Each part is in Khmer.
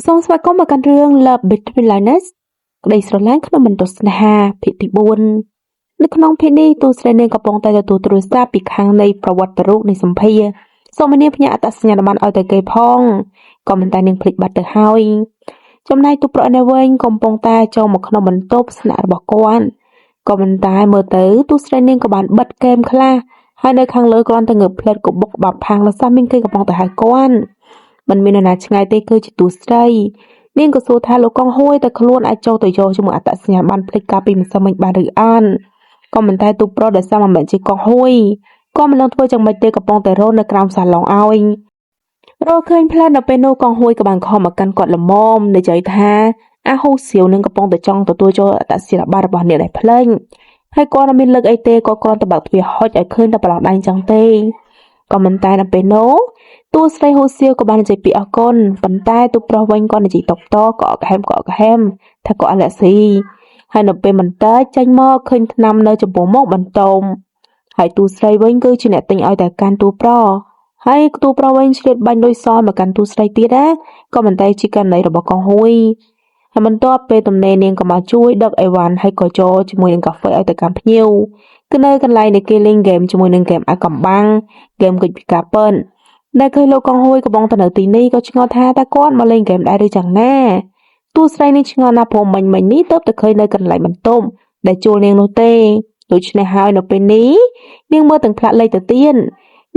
សូមស្វាគមន៍មកកាន់រឿង Love Between Liners ក្តីស្រឡាញ់ក្នុងបន្ទប់ស្នេហាភាគទី4នៅក្នុងភាគនេះតួស្រីនាងកំពុងតែទទួលទូរស័ព្ទពីខាងនៃប្រវត្តិរូបនៃសម្ភារសូមឲ្យនាងផ្ញើអត្តសញ្ញាណប័ណ្ណឲ្យទៅគេផងក៏មិនតែនាងភ្លេចបាត់ទៅហើយចំណែកទូប្រក់នេះវិញកំពុងតែចូលមកក្នុងបន្ទប់ស្នាក់របស់គាត់ក៏មិនតែមើលទៅតួស្រីនាងក៏បានបិទហ្គេមខ្លះហើយនៅខាងលើគ្រាន់តែងើបផ្លិតក៏បុកបាប់ផាងលសាមានគេកំពុងតែហៅគាត់មិនមាននរណាឆ្ងាយទេគឺជាតួស្រីនាងក៏សួរថាលោកកងហួយតែខ្លួនអាចចូលទៅយកជាមួយអត្តសញ្ញាណប័ណ្ណភ្លេចកាលពីម្សិលមិញបានឬអត់ក៏មិនតែទូប្រុសដែលសមមិនមែនជាកងហួយក៏មិនដឹងធ្វើយ៉ាងម៉េចទេកំពុងតែរត់នៅក្រោមសាឡុងឲ្យរកឃើញផ្លែនៅពេលនោះកងហួយក៏បានខំមកកាន់គាត់ល្មមនិយាយថាអាហ៊ូសៀវនឹងកំពុងតែចង់ទទួលយកអត្តសញ្ញាណប័ណ្ណរបស់អ្នកដែលភ្លេចហើយគាត់មិនមានលើកអីទេគាត់គ្រាន់តែបើកទ្វារហុចឲ្យឃើញតែប្រឡោះដៃចឹងទេក៏មិនតែនៅពេលនោះតួស្រីហ៊ូសៀវក៏បាននិយាយពីអរគុណប៉ុន្តែទូប្រុសវិញក៏និយាយតបតក៏អកហែមថាក៏អាឡែស៊ីហើយនៅពេលបន្តិចចេញមកឃើញថ្នាំនៅចំពោះមុខបន្ទមហើយតួស្រីវិញគឺជាអ្នកទិញឲ្យតែកាន់តួប្រុសហើយតួប្រុសវិញឆ្លៀតបាញ់លុយសមកកាន់តួស្រីទៀតណាក៏មិនតែជាករណីរបស់កងហួយហើយបន្ទាប់ពេលទំនេរនាងក៏មកជួយដឹកអីវ៉ាន់ហើយក៏ចូលជាមួយនឹងកាហ្វេឲ្យទៅកាន់ភ្ញៀវគឺនៅកន្លែងដែលគេលេងហ្គេមជាមួយនឹងហ្គេមអាកំបាំងហ្គេមគិចពីការប៉ិនដែលឃើញលោកកងហួយកំពុងទៅនៅទីនេះក៏ឆ្ងល់ថាតើគាត់មកលេងហ្គេមដែរឬយ៉ាងណាតួស្រីនេះឆ្ងល់ណាស់ព្រោះមិញនេះទើបតែឃើញនៅកន្លែងបន្ទប់ដែលជួលនាងនោះទេដូច្នេះហើយនៅពេលនេះនាងមើលទាំងផ្លាក់លេខទៅទៀត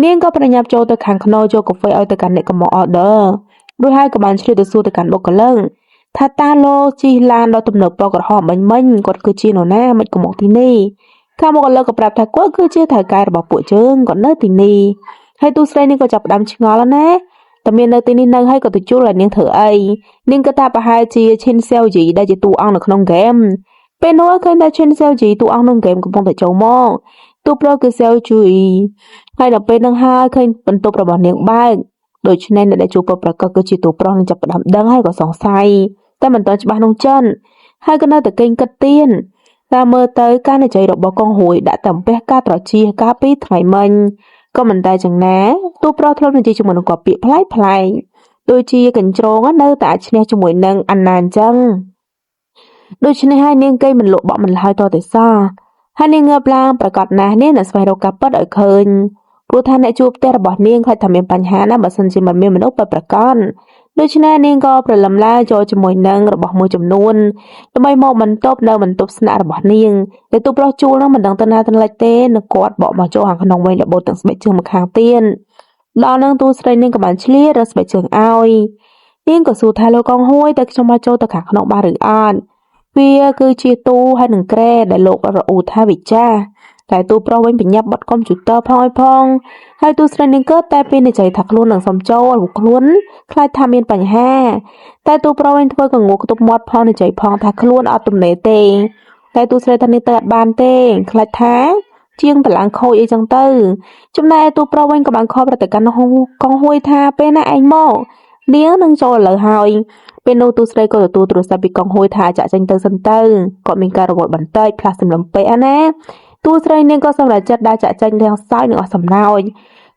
នាងក៏ប្រញាប់ចូលទៅខាងខ្នងយកកាហ្វេឲ្យទៅកាន់អ្នកកំង order រួចហើយក៏បានឆ្លៀតទៅសួរទៅកាន់បុគ្គលិកថាតើលោកជិះឡានដល់ទំនើបពណ៌ក្រហមមិញគាត់គឺជានរណាមិនក៏មកទីនេះខាងបុគ្គលិកក៏ប្រាប់ថាគាត់គឺជាថៅកែរបស់ពួកយើងគាត់នៅទីនេះហើយទូស្រីនេះក៏ចាប់ផ្ដើមឆ្ងល់ណាតែមាននៅទីនេះនៅហើយក៏ទៅជួលឲ្យនាងធ្វើអីនាងក៏ថាប្រហែលជាឈិនសៀវជីដែលជាតួអង្គនៅក្នុងហ្គេមពេលនោះឃើញតែឈិនសៀវជីតួអង្គក្នុងហ្គេមកំពុងតែចូលមកតួប្រុសគឺសៀវជីហើយដល់ពេលនឹងហើយឃើញបន្ទប់របស់នាងបើកដូច្នេះអ្នកដែលជួបប្រកបគឺជាតួប្រុសនឹងចាប់ផ្ដើមដឹងហើយក៏សង្ស័យតែមិនទាន់ច្បាស់នោះចិនហើយក៏នៅតែកេងគិតទៀនតាមមើលទៅការនិយាយរបស់កងហួយដាក់តែអំពះការត្រចៀកកាលពីថ្ងៃមិញក៏មិនតែយ៉ាងណាទូប្រុសធ្លាប់និយាយជាមួយនឹងគាត់ពាក្យប្លែកដូចជាកញ្ជ្រងនៅតែឈ្នះជាមួយនឹងអាណាអញ្ចឹងដូច្នេះហើយនាងកេងមិនលក់បក់មិនហើយតតែសោះហើយនាងងើបឡើងប្រកាសណាស់នាងនឹងស្វែងរកការពិតឲ្យឃើញព្រោះថាអ្នកជួបផ្ទះរបស់នាងខ្លាចថាមានបញ្ហាណាបើសិនជាមិនមានមនុស្សពិតប្រាកដដូច្នេះនាងក៏ប្រឡំឡាចូលជាមួយនឹងរបស់មួយចំនួនដើម្បីមកបន្ទប់នៅបន្ទប់ស្នាក់របស់នាងតែទូប្រុសជួលនឹងមិនដឹងទៅណាទៅលិចទេនៅគាត់បកមកចូលខាងក្នុងវិញរបូតទាំងស្បែកជើងមកខាងទៀតដល់នឹងទូស្រីនាងក៏បានឆ្លៀតរកស្បែកជើងឲ្យនាងក៏សួរថាលោកកងហួយតែខ្ញុំមកចូលទៅខាងក្នុងបានឬអត់វាគឺជាទូហើយនឹងក្រែដែលលោករអ៊ូថាវិចាតែទូប្រុសវិញបញ្ញាប់បិទកុំព្យូទ័រផងឲ្យផងហើយទូស្រីនាងក៏តែពេលនិយាយថាខ្លួននឹងសំចូលព្រោះខ្លួនខ្លាចថាមានបញ្ហាតែទូប្រុសវិញធ្វើក៏ងក់ទប់មាត់ផងនិយាយផងថាខ្លួនអត់ទំនេរទេតែទូស្រីថានេះទៅអត់បានទេខ្លាចថាជាងតឡើងខូចអីចឹងទៅចំណែកទូប្រុសវិញក៏បានខកប្រតិកម្មកងហួយថាពេលណាឯងមកនាងនឹងចូលឥឡូវហើយពេលនោះទូស្រីក៏ទទួលទូរស័ព្ទពីកងហួយថាចាក់ចេញទៅសិនទៅគាត់មានការរវល់បន្តិចផ្លាស់សម្លឹងពេកអាណាទូស្រីនាងក៏សម្រេចចិត្តដើរចាក់ចេញទាំងសោយនិងអស់សំណោច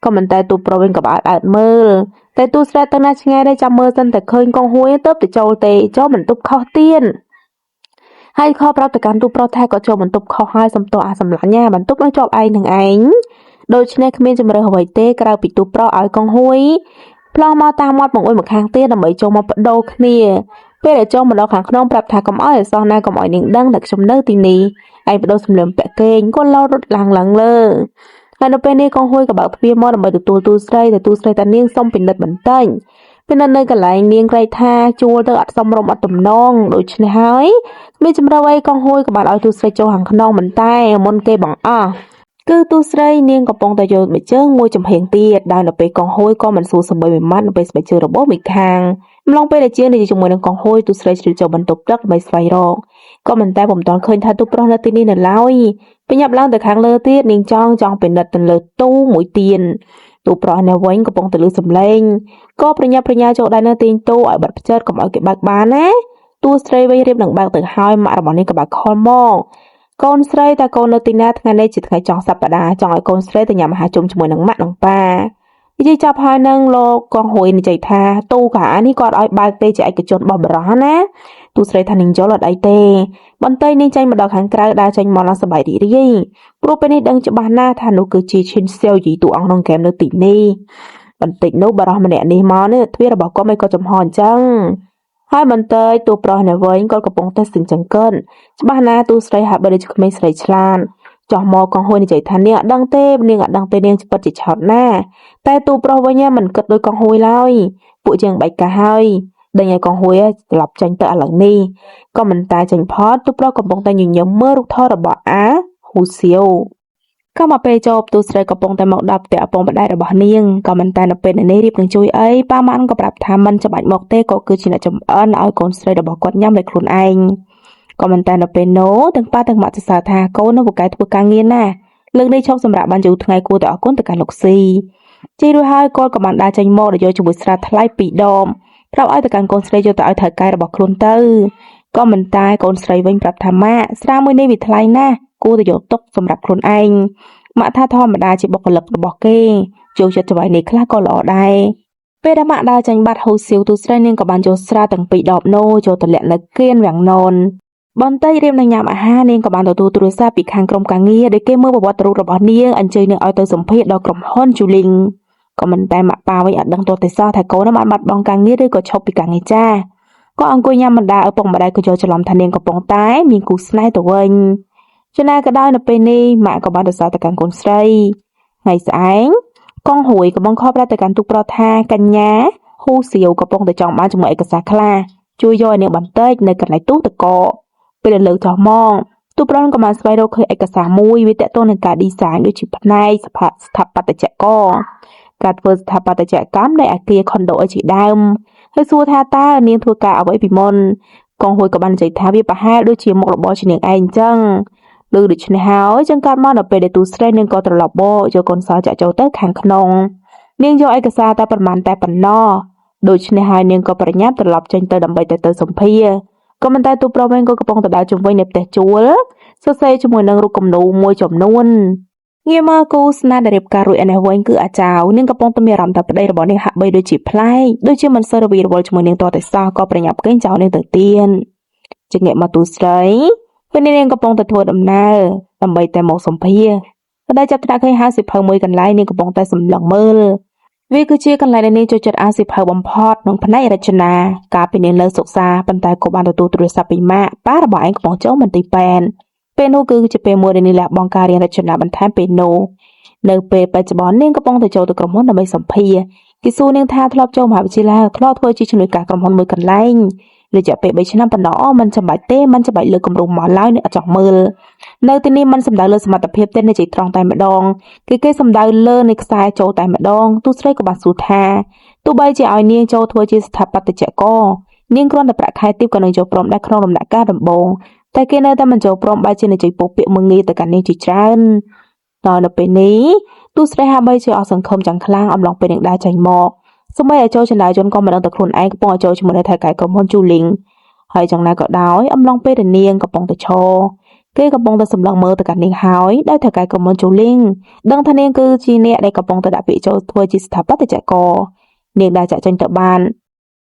ក៏មិនតែទូប្រុសវិញក៏អើតមើលតែទូស្រីទៅណាឆ្ងាយដែរចាំមើលសិនតែឃើញកងហួយទៅចូលទេចូលបន្ទប់ខុសទៀតហើយខប្រាប់ទៅកាន់ទូប្រុសថាក៏ចូលបន្ទប់ខុសហើយសំទោសអាសម្លាញ់បន្ទប់នឹងជាប់ឯងនឹងឯងដូច្នេះគ្មានជំរឿអ្វីទេក្រៅពីទូប្រុសឲ្យកងហួយផ្លោះមកតាមមាត់បង្អួយមកខាងទៀតដើម្បីចូលមកបដូរគ្នាពេលដែលចូលមកដល់ខាងក្នុងប្រាប់ថាកុំឲ្យសោះណាកុំឲ្យនាងដឹងថាខ្ញុំនៅទីនេះឯងបដូរសម្លៀកពាក់គេងគាត់លោតរត់ឡើងលើហើយនៅពេលនេះកងហួយក៏បើកទ្វារមកដើម្បីទទួលទូស្រីតែទូស្រីតានាងសុំពិនិត្យបន្តិចពិនិត្យនៅកន្លែងនាងក្រែកថាជួលទៅអត់សមរម្យអត់ទំនងដូច្នេះហើយមានចម្រៅអីកងហួយក៏បានឲ្យទូស្រីចូលខាងក្នុងមិនតែមុនគេបង្អស់គឺទូស្រីនាងកំពុងតែយកមួយជើងមួយចំហៀងទៀតដោយនៅពេលកងហួយក៏មិនសួរសំបីមួយម៉ាត់នៅពេលស្បែកជើងរបស់មួយខាងម្លងពេលដែលជានិយាយជាមួយនឹងកងហួយទូស្រីជ្រៀតចូលបន្ទប់ទឹកដើម្បីស្វែងរកក៏មិនតែពុំទាន់ឃើញថាទូប្រុសនៅទីនេះនៅឡើយបញ្ញាប់ឡើងទៅខាងលើទៀតនាងចង់ពិនិត្យទៅលើទូមួយទៀនទូប្រុសនៅវិញកំពុងតែលឺសំឡេងក៏ប្រញាប់ប្រញាល់ចូលដៃនៅទីងទូឲ្យបាត់ផ្ចិតកុំឲ្យគេបើកបានណាទូស្រីវិញរៀបនឹងបើកទៅហើយម៉ាក់របស់នាងក៏បើកខលមកកូនស្រីតើកូននៅទីណាថ្ងៃនេះជាថ្ងៃចុងសប្តាហ៍ចង់ឲ្យកូនស្រីទៅញ៉ាំអាហារជុំជាមួយនឹងម៉ាក់និងប៉ា និយាយចាប់ហើយនឹងលោកកងហួយនិយាយថាទូកានេះគាត់ឲ្យបើកទេជាឯកជនរបស់បរិះណាទូស្រីថានាងយល់អត់អីទេបន្តិចនាងចេញមកដល់ខាងក្រៅដើរចេញមកដល់សប្បាយរីករាយព្រោះពេលនេះដឹងច្បាស់ណាស់ថានោះគឺជាឈិនសៀវយីតួអង្គក្នុងហ្គេមនៅទីនេះបន្តិចនោះបរិះម្នាក់នេះមកនេះទ្វាររបស់គាត់មិនក៏ចំហអញ្ចឹងហើយបន្តិចទូប្រុសនៅវិញគាត់កំពុងតែសិនចង្កិនច្បាស់ណាស់ទូស្រីហាក់បីដូចក្មេងស្រីឆ្លាតចោះមកកងហួយនិយាយថានាងអត់ដឹងទេនាងអត់ដឹងទេនាងពិតជាឆោតណាតែទូប្រុសវិញមិនគិតដូចកងហួយឡើយពួកយើងបែកកាហើយដេញឲ្យកងហួយត្រឡប់ចេញទៅឥឡូវនេះក៏មិនតែចេញផតទូប្រុសកំពុងតែញញឹមមើលរូបថតរបស់អាហ៊ូសៀវក៏មកពេលចប់ទូស្រីកំពុងតែមកដល់ផ្ទះឪពុកម្ដាយរបស់នាងក៏មិនតែនៅពេលនេះរៀបនឹងជួយអីប៉ាម៉ាន់ក៏ប្រាប់ថាមិនច្បាច់មកទេក៏គឺជាអ្នកចំអិនឲ្យកូនស្រីរបស់គាត់ញ៉ាំដោយខ្លួនឯងក៏មិនតែនៅពេលនោះទាំងប៉ាទាំងម៉ាក់សរសើរថាកូននៅពូកែធ្វើការងារណាលើកនេះឈប់សម្រាប់បានយូរថ្ងៃគួរតែអរគុណទៅកាន់លោកស៊ីជិះរួចហើយគាត់ក៏បានដើរចេញមកដោយយកជាមួយស្រាថ្លៃ2ដបប្រាប់ឲ្យទៅកាន់កូនស្រីយកទៅឲ្យថៅកែរបស់ខ្លួនទៅក៏មិនតែកូនស្រីវិញប្រាប់ថាម៉ាក់ស្រាមួយនេះវាថ្លៃណាស់គួរតែយកទុកសម្រាប់ខ្លួនឯងម៉ាក់ថាធម្មតាជាបុគ្គលិករបស់គេចូលចិត្តច្បាយនេះខ្លះក៏ល្អដែរពេលដែលម៉ាក់ដើរចេញបាត់ហូសៀវទូស្រីនាងក៏បានយកស្រាទាំង2ដបនោះចូលទៅលាក់នៅគៀនវាំងននបន្តិចរៀបនឹងញ៉ាំអាហារនាងក៏បានទទួលទូរស័ព្ទពីខាងក្រុមការងារដែលគេមើលប្រវត្តិរូបរបស់នាងអញ្ជើញនាងឲ្យទៅសម្ភាសន៍ដល់ក្រុមហ៊ុនជូលីងក៏មិនតែម៉ាក់ប៉ាវិញអត់ដឹងទាល់តែសោះថាកូនបានបាត់បង់ការងារឬក៏ឈប់ពីការងារចាស់ក៏អង្គុយញ៉ាំបណ្ដាឪពុកម្ដាយក៏យកច្រឡំថានាងកំពុងតែមានគូស្នេហ៍ទៅវិញចំណាក៏ដោយនៅពេលនេះម៉ាក់ក៏បានទៅសើទៅកាន់កូនស្រីថ្ងៃស្អែកកងហួយក៏បង្ខំប្រាប់ទៅកាន់ទូកប្រុសថាកញ្ញាហ៊ូសៀវកំពុងតែចង់បានជាមួយឯកសារខ្លះជួយយកឲ្យនាងបន្តិចនៅកន្លែងទូទឹកកកពេលលើកចោះមកទូប្រុសក៏បានស្វែងរកឃើញឯកសារមួយវាទាក់ទងនឹងការ design ដូចជាផ្នែកស្ថាបត្យករការធ្វើស្ថាបត្យកម្មនៃអគារខុនដូអីជាដើមហើយសួរថាតើនាងធ្វើការអ្វីពីមុនកងហួយក៏បាននិយាយថាវាប្រហែលដូចជាមុខរបរជានាងឯងអញ្ចឹងលើដូច្នេះហើយចឹងកើតមកដល់ពេលដែលទូស្រីនាងក៏ត្រឡប់មកយកកូនសោចាក់ចូលទៅខាងក្នុងនាងយកឯកសារតែប្រមាណតែប៉ុណ្ណោះដូច្នេះហើយនាងក៏ប្រញាប់ត្រឡប់ចេញទៅដើម្បីទៅសម្ភារក៏មិនតែទូប្រុសវិញក៏កំពុងទៅដើរជុំវិញនៅផ្ទះជួលសរសេរជាមួយនឹងរូបគំនូរមួយចំនួនងាយមកគូស្នេហ៍ដែលរៀបការរួចឯនេះវិញគឺអាចៅនាងកំពុងតែមានអារម្មណ៍ថាប្តីរបស់នាងហាក់បីដូចជាប្លែកដូចជាមិនសូវរវីរវល់ជាមួយនាងតតែសោះក៏ប្រញាប់កេងចោលនាងទៅទៀតជាងាកមកទូស្រីពេលនេះនាងកំពុងតែធ្វើដំណើរដើម្បីតែមកសម្ភារក៏ได้ចាប់ត្រាក់ឃើញហាងសិភៅមួយកន្លែងនាងកំពុងតែសម្លឹងមើលវាគឺជាកន្លែងដែលនាងចូលចិត្តអានសិភៅបំផុតក្នុងផ្នែករចនាកាលពីនាងនៅសិក្សាប៉ុន្តែក៏បានទទួលទូរស័ព្ទពីម៉ាក់ប៉ារបស់ឯងកំពុងចូលមន្ទីរពេទ្យពេលនោះគឺជាពេលមួយដែលនាងលះបង់ការរៀនរចនាបន្ថែមពេលនោះនៅពេលបច្ចុប្បន្ននាងកំពុងតែចូលទៅក្រុមហ៊ុនដើម្បីសម្ភារគេសួរនាងថាធ្លាប់ចូលមហាវិទ្យាល័យធ្លាប់ធ្វើជាជំនួយការក្រុមហ៊ុនមួយកន្លែងរយៈពេល3ឆ្នាំប៉ុណ្ណោះមិនចាំបាច់ទេមិនចាំបាច់លើកគម្រោងមកឡើយអ្នកអត់ចង់មើលនៅទីនេះមិនសំដៅលើសមត្ថភាពទេនិយាយត្រង់តែម្ដងគេសំដៅលើនៃខ្សែចូលតែម្ដងទូស្រីក៏បានសួរថាទោះបីជាឲ្យនាងចូលធ្វើជាស្ថាបត្យករនាងគ្រាន់តែប្រាក់ខែទាបក៏នឹងចូលព្រមដែរក្នុងដំណាក់កាលដំបូងតែគេនៅតែមិនចូលព្រមបែរជានិយាយពុះពាក្យមើងងាយទៅកាន់នាងជាច្រើនដល់នៅពេលនេះទូស្រីហាក់បីជាអស់សង្ឃឹមយ៉ាងខ្លាំងអំឡុងពេលនាងដើរចេញមកសូម្បីឲ្យចូលចន្ទជនក៏មិនដឹងតែខ្លួនឯងកំពុងចូលជាមួយនឹងថៅកែក្រុមហ៊ុនជូលីងហើយយ៉ាងណាក៏ដោយអំឡុងពេលដែលនាងកំពុងតែឈរគេកំពុងតែសម្លឹងមើលទៅកាន់នាងហើយដោយថៅកែក្រុមហ៊ុនជូលីងដឹងថានាងគឺជាអ្នកដែលកំពុងតែដាក់ពាក្យចូលធ្វើជាស្ថាបត្យករនាងដែលចាក់ចេញទៅបា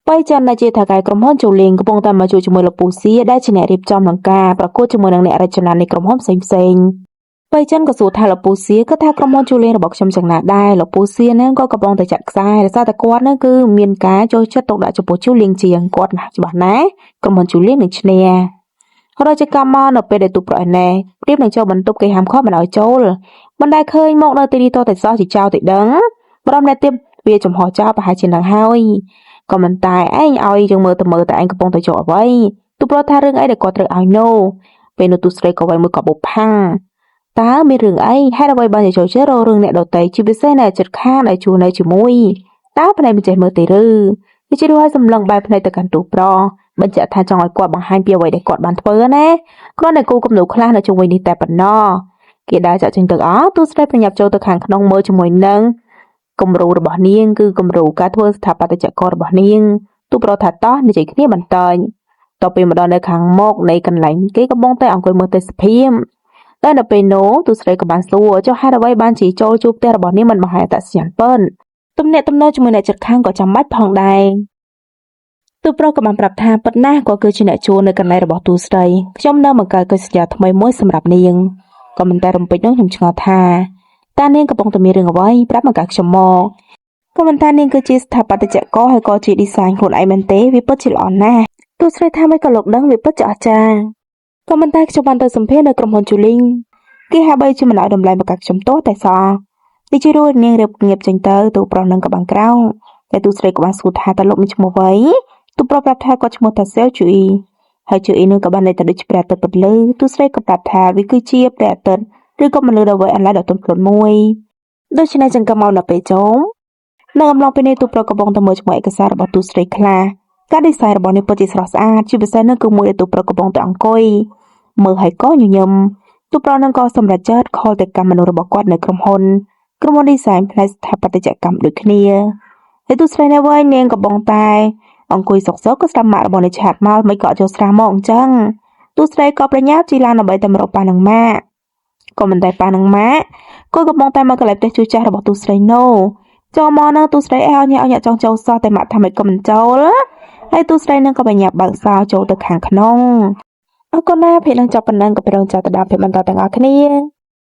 នបើចន្ទដែលជាថៅកែក្រុមហ៊ុនជូលីងកំពុងតែមកជួយជាមួយលោកពូសៀដែលជាអ្នករៀបចំនឹងការប្រកួតជាមួយនឹងអ្នករចនានៃក្រុមហ៊ុនផ្សេងៗបើចិនក៏សួរថាលោកពូសៀក៏ថាក្រុមហ៊ុនជូលីងរបស់ខ្ញុំយ៉ាងណាដែរលោកពូសៀនឹងក៏កំពុងតែចាក់ខ្សែដោយសារតែគាត់នឹងគឺមានការចូលចិត្តទុកដាក់ចំពោះជូលីងជាងគាត់ណាច្បាស់ណាក្រុមហ៊ុនជូលីងនឹងឈ្នះរចកម្មមកនៅពេលដែលទូប្រអណែព្រៀបនឹងចូលបន្ទប់គេហាមឃាត់មិនឲ្យចូលមិនដែលឃើញមកនៅទីនេះតតែសោះជាចោលទៅដឹងព្រមអ្នកទៀតវាចំហចោលប្រហែលជានឹងហើយក៏មិនតែឯងឲ្យយើងមើលតែឯងកំពុងតែចូលអ្វីទូប្រថារឿងអីដែលគាត់ត្រូវឲ្យនោះពេលនោះទូស្រីក៏វាយមួយក៏បុផាំងតើមានរឿងអីហេតុអ្វីបានចូលចិត្តរករឿងអ្នកដទៃជាពិសេសនៅចិត្តខាងដែលជួនៅជាមួយតើផ្នែកមិនចេះមើលទេឬវាជាឲ្យសម្លឹងបែបផ្នែកទៅកាន់ទូប្របញ្ជាក់ថាចង់ឲ្យគាត់បង្ហាញពីអ្វីដែលគាត់បានធ្វើណាគ្រាន់តែគូគំនូខ្លះនៅជុំវិញនេះតែប៉ុណ្ណោះគេដើរចាក់ចេញទៅអស់ទូស្រីប្រញាប់ចូលទៅខាងក្នុងមើលជាមួយនឹងគំរូរបស់នាងគឺគំរូការធ្វើស្ថាបត្យកររបស់នាងទូប្រថាតោះនិយាយគ្នាបន្តិចតទៅពេលមកដល់នៅខាងមុខនៃកន្លែងគេកំពុងតែអង្គុយមើលទេសភាពតែនៅពេលនោះទូស្រីក៏បានសួរចុះហេតុអ្វីបានជាចូលជួបផ្ទះរបស់នាងមិនបង្ហាញអត្តសញ្ញាណពិន ទំនាក់ទំនងជាមួយអ្នកជិតខាងក៏ចាំបាច់ផងដែរទូប្រុសក៏បានប្រាប់ថាពិតណាស់ក៏គឺជាអ្នកជួលនៅកន្លែងរបស់ទូស្រីខ្ញុំនៅបង្កើតកិច្ចសន្យាថ្មីមួយសម្រាប់នាងក៏មិនតែរំពេចនោះខ្ញុំឆ្ងល់ថាតើនាងកំពុងតែមានរឿងអ្វីប្រាប់មកកាខ្ញុំមកក៏មិនថានាងគឺជាស្ថាបត្យករហើយក៏ជា design ខ្លួនឯងមែនទេវាពិតជាល្អណាស់ទូស្រីថាមិនក៏លោកដឹងវាពិតជាអស្ចារ្យក៏មិនតែខ្ញុំបានទៅសម្ភាសនៅក្រុមហ៊ុន Juling គេហាក់បីជាមិនឲ្យតម្លៃមកកាខ្ញុំទោះតែសោះនេះជារួចនាងរៀបងៀបចេញទៅទូប្រុសនឹងក៏បានក្រោកតែទូស្រីក៏បានសួរថាតើលោកមានឈ្មោះអ្វីទូប្រុសប្រាប់ថាគាត់ឈ្មោះថា Seo Chui ហើយ Chui នោះក៏បានន័យថាដូចព្រះអាទិត្យពន្លឺទូស្រីក៏ប្រាប់ថាវាគឺជាព្រះអាទិត្យឬក៏មនុស្សដ៏វែងអន្លាយដ៏ទន់ភ្លន់មួយដូច្នេះចឹងក៏មកដល់ពេលចុងនៅអំឡុងពេលនេះទូប្រុសកំពុងតែមើលជាមួយឯកសាររបស់ទូស្រីខ្លះការ design របស់នេះពិតជាស្រស់ស្អាតជាពិសេសនោះគឺមួយដែលទូប្រុសកំពុងតែអង្គុយមើលហើយក៏ញញឹមទូប្រុសនឹងក៏សម្រេចចិត្តខលទៅកម្មមនុស្សរបស់គាត់នៅក្រុមហ៊ុន design ផ្នែកស្ថាបត្យកម្មដូចគ្នាហើយទូស្រីនៅវិញនាងកំពុងតែអង្គុយសុកក៏ស្ដាប់ម៉ាក់របស់អ្នកឆាតមកមិនក៏អត់ចូលស្រះមកអញ្ចឹងទូស្រីក៏ប្រញាប់ជិះឡានដើម្បីទៅរកប៉ានឹងម៉ាក់ក៏មិនតែប៉ានឹងម៉ាក់គាត់កំពុងតែមកកន្លែងផ្ទះជួចាស់របស់ទូស្រីណូចូលមកនៅទូស្រីឲ្យអ្នកចង់ចូលសោះតែម៉ាក់ថាមិនក៏មិនចូលហើយទូស្រីនឹងក៏បញ្ញាប់បើកសោចូលទៅខាងក្នុងអរគុណណាស់ពេលនឹងចាប់ប៉ុណ្ណឹងក៏ប្រងចាំទៅដល់ពេលបន្តទាំងអស់គ្នា